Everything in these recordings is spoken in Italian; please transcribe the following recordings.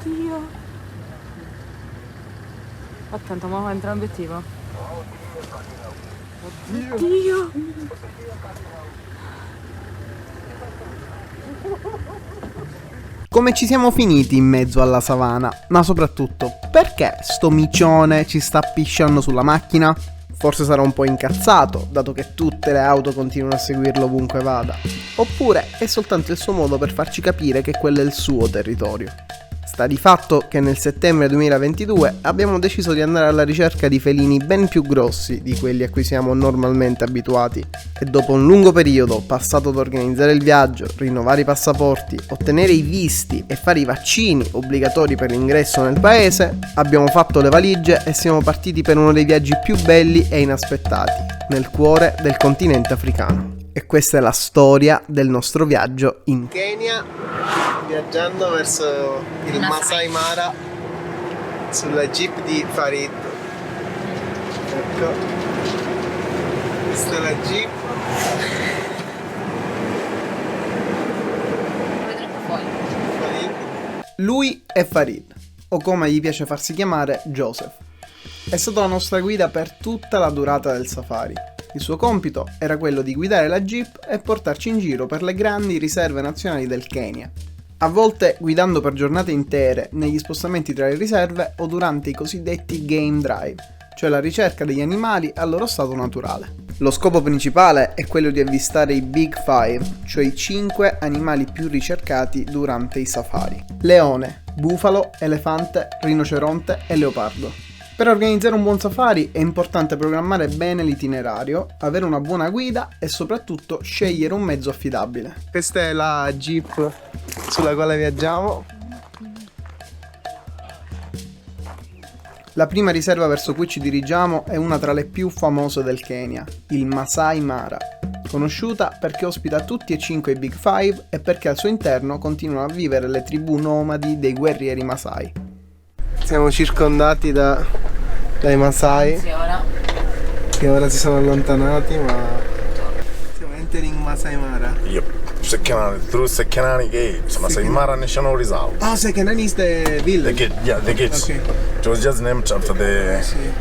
Oddio. Attento, ma entra in obiettivo. Oddio. Come ci siamo finiti in mezzo alla savana? Ma soprattutto, perché sto micione ci sta pisciando sulla macchina? Forse sarà un po' incazzato, dato che tutte le auto continuano a seguirlo ovunque vada. Oppure è soltanto il suo modo per farci capire che quello è il suo territorio. Sta di fatto che nel settembre 2022 abbiamo deciso di andare alla ricerca di felini ben più grossi di quelli a cui siamo normalmente abituati e dopo un lungo periodo passato ad organizzare il viaggio, rinnovare i passaporti, ottenere i visti e fare i vaccini obbligatori per l'ingresso nel paese, abbiamo fatto le valigie e siamo partiti per uno dei viaggi più belli e inaspettati, nel cuore del continente africano. E questa è la storia del nostro viaggio in Kenya, viaggiando verso il Masai Mara sulla jeep di Farid. Ecco, questa è la jeep. Farid. Lui è Farid, o come gli piace farsi chiamare, Joseph. È stato la nostra guida per tutta la durata del safari. Il suo compito era quello di guidare la jeep e portarci in giro per le grandi riserve nazionali del Kenya. A volte guidando per giornate intere negli spostamenti tra le riserve o durante i cosiddetti game drive, cioè la ricerca degli animali al loro stato naturale. Lo scopo principale è quello di avvistare i Big Five, cioè i 5 animali più ricercati durante i safari: leone, bufalo, elefante, rinoceronte e leopardo. Per organizzare un buon safari è importante programmare bene l'itinerario, avere una buona guida e soprattutto scegliere un mezzo affidabile. Questa è la jeep sulla quale viaggiamo. La prima riserva verso cui ci dirigiamo è una tra le più famose del Kenya, il Masai Mara, conosciuta perché ospita tutti e 5 i Big Five e perché al suo interno continuano a vivere le tribù nomadi dei guerrieri Masai. Siamo circondati dai Masai, che ora si sono allontanati, ma siamo entering Masai Mara. Yep, through Sekenani Gates, Masai Mara National Reserve. Oh, Sekenani is the village. The gates. Okay. It was just named after the...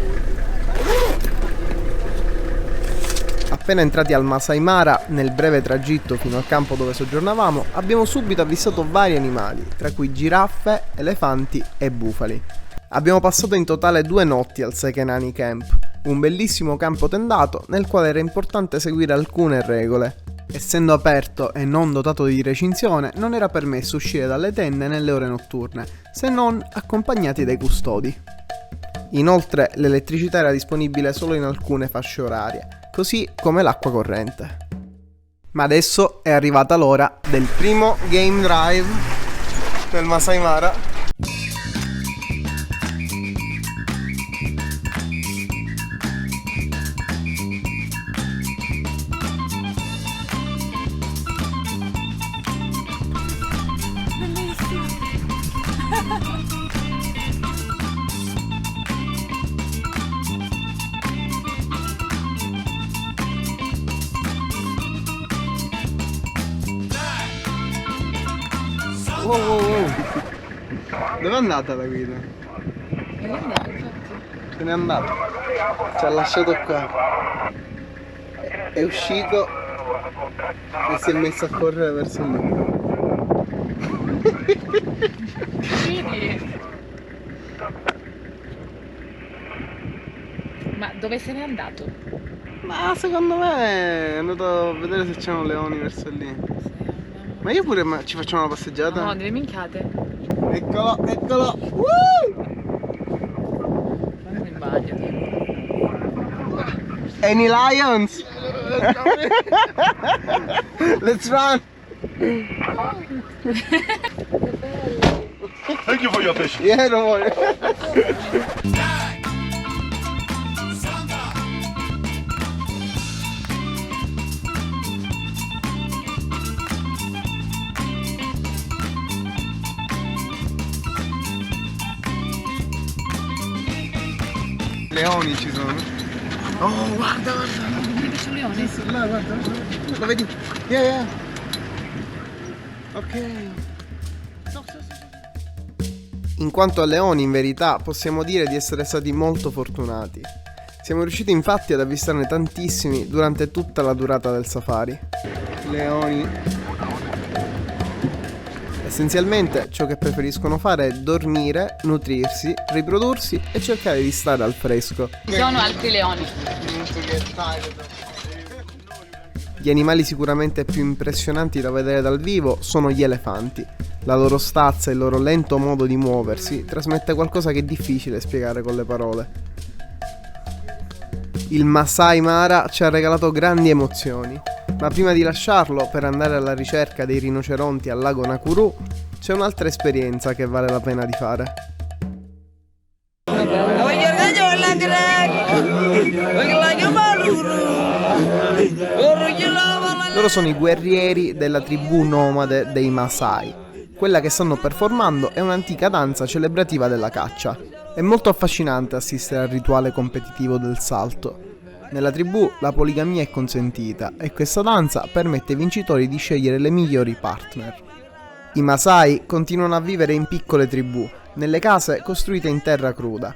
Appena entrati al Masai Mara, nel breve tragitto fino al campo dove soggiornavamo, abbiamo subito avvistato vari animali, tra cui giraffe, elefanti e bufali. Abbiamo passato in totale 2 notti al Sekenani Camp, un bellissimo campo tendato nel quale era importante seguire alcune regole. Essendo aperto e non dotato di recinzione, non era permesso uscire dalle tende nelle ore notturne, se non accompagnati dai custodi. Inoltre, l'elettricità era disponibile solo in alcune fasce orarie, così come l'acqua corrente. Ma adesso è arrivata l'ora del primo game drive del Masai Mara. Wow. Dove è andata la guida? Se n'è andato. Ci ha lasciato qua. È uscito e si è messo a correre verso lì. Ma dove se n'è andato? Ma secondo me è andato a vedere se c'erano leoni verso lì. Ma io pure, ma ci facciamo una passeggiata? No, delle minchiate. Eccolo! Andiamo in bagno. Any lions? Let's run! Thank you for your patience. Yeah, don't worry. Leoni ci sono. Oh, guarda! C'è un leone? Sì, là, guarda. Lo vedi? Yeah. Ok. In quanto a leoni, in verità, possiamo dire di essere stati molto fortunati. Siamo riusciti infatti ad avvistarne tantissimi durante tutta la durata del safari. Leoni. Essenzialmente ciò che preferiscono fare è dormire, nutrirsi, riprodursi e cercare di stare al fresco. Ci sono altri leoni. Gli animali sicuramente più impressionanti da vedere dal vivo sono gli elefanti. La loro stazza e il loro lento modo di muoversi trasmette qualcosa che è difficile spiegare con le parole. Il Masai Mara ci ha regalato grandi emozioni, ma prima di lasciarlo per andare alla ricerca dei rinoceronti al lago Nakuru c'è un'altra esperienza che vale la pena di fare. Loro sono i guerrieri della tribù nomade dei Masai. Quella che stanno performando è un'antica danza celebrativa della caccia. È molto affascinante assistere al rituale competitivo del salto. Nella tribù la poligamia è consentita e questa danza permette ai vincitori di scegliere le migliori partner. I Masai continuano a vivere in piccole tribù, nelle case costruite in terra cruda.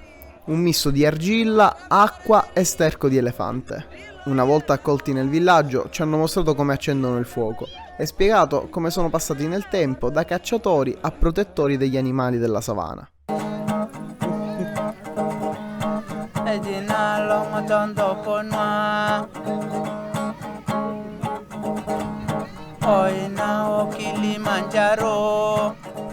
Un misto di argilla, acqua e sterco di elefante. Una volta accolti nel villaggio ci hanno mostrato come accendono il fuoco e spiegato come sono passati nel tempo da cacciatori a protettori degli animali della savana.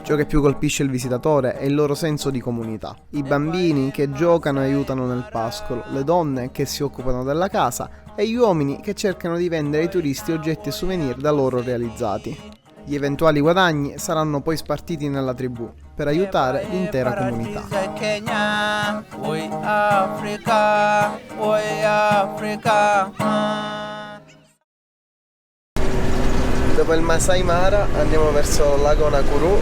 Ciò che più colpisce il visitatore è il loro senso di comunità. I bambini che giocano e aiutano nel pascolo, le donne che si occupano della casa e gli uomini che cercano di vendere ai turisti oggetti e souvenir da loro realizzati. Gli eventuali guadagni saranno poi spartiti nella tribù per aiutare l'intera comunità. Dopo il Masai Mara andiamo verso il lago Nakuru.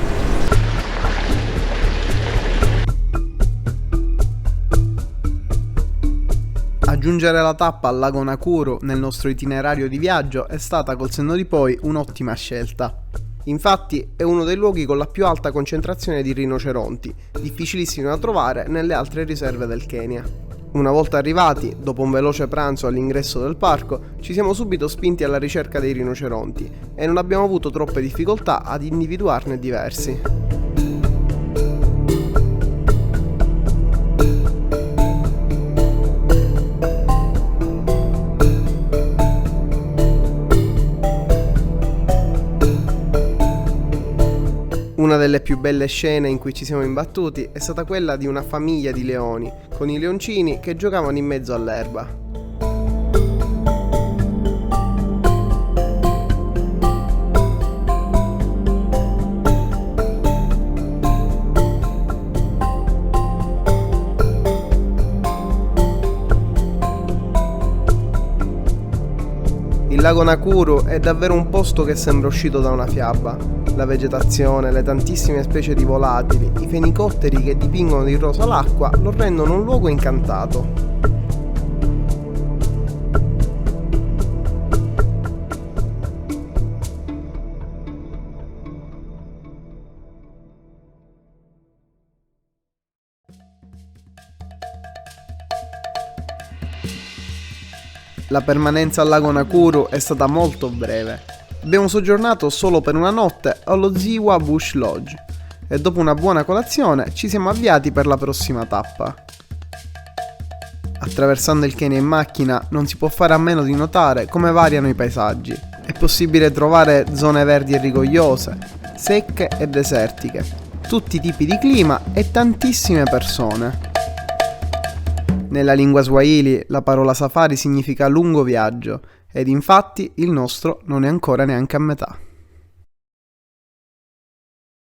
Aggiungere la tappa al lago Nakuru nel nostro itinerario di viaggio è stata col senno di poi un'ottima scelta. Infatti è uno dei luoghi con la più alta concentrazione di rinoceronti, difficilissimi da trovare nelle altre riserve del Kenya. Una volta arrivati, dopo un veloce pranzo all'ingresso del parco, ci siamo subito spinti alla ricerca dei rinoceronti e non abbiamo avuto troppe difficoltà ad individuarne diversi. Una delle più belle scene in cui ci siamo imbattuti è stata quella di una famiglia di leoni, con i leoncini che giocavano in mezzo all'erba. Il lago Nakuru è davvero un posto che sembra uscito da una fiaba. La vegetazione, le tantissime specie di volatili, i fenicotteri che dipingono di rosa l'acqua lo rendono un luogo incantato. La permanenza al lago Nakuru è stata molto breve. Abbiamo soggiornato solo per una notte allo Ziwa Bush Lodge e dopo una buona colazione ci siamo avviati per la prossima tappa. Attraversando il Kenya in macchina non si può fare a meno di notare come variano i paesaggi. È possibile trovare zone verdi e rigogliose, secche e desertiche, tutti i tipi di clima e tantissime persone. Nella lingua swahili la parola safari significa lungo viaggio ed infatti il nostro non è ancora neanche a metà.